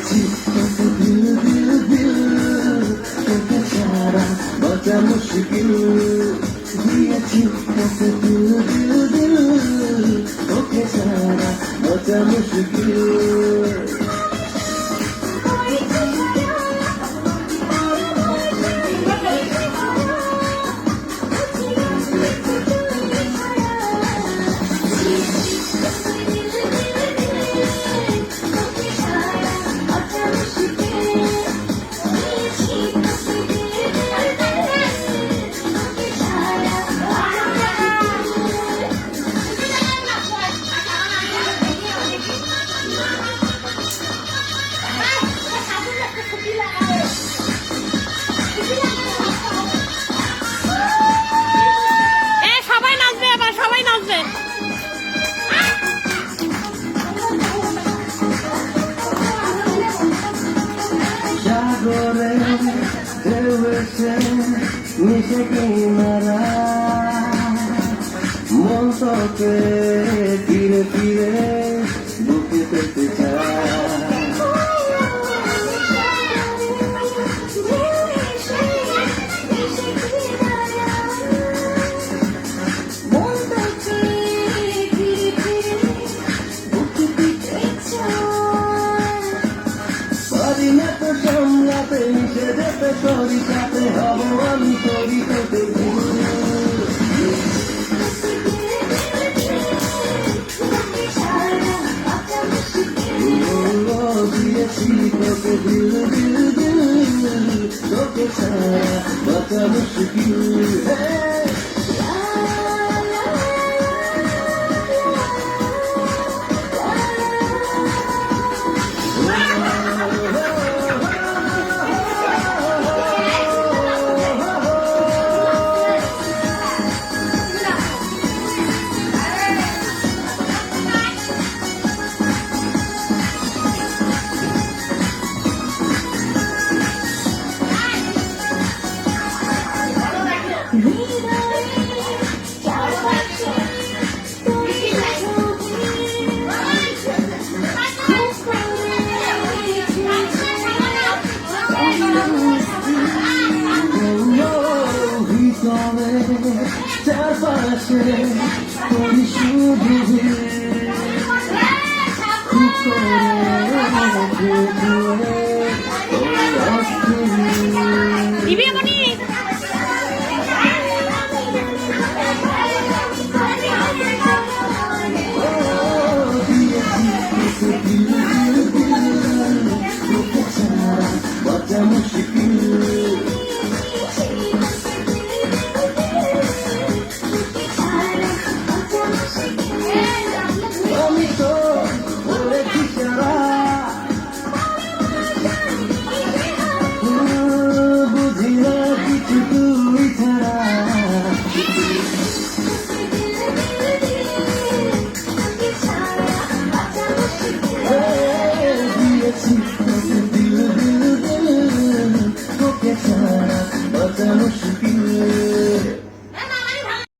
দিয়েছি তোকে দিল দিল দিল, তোকে ছাড়া বাঁচা মুশকিল। দিয়েছি তোকে দিল দিল দিল, তোকে ছাড়া বাঁচা মুশকিল। সাগরে ঢেউ এসে মিশে কিনারা, মন তোকে ফিরে ফিরে বুকে পেতে চায়। সামলাতে মিশে যেতে তোরই সাথে হব আমি তোরই তোকে দিয়েছি তোকে দিল দিল দিল, তোকে ছাড়া বাঁচা মুশকিল। চারপাশে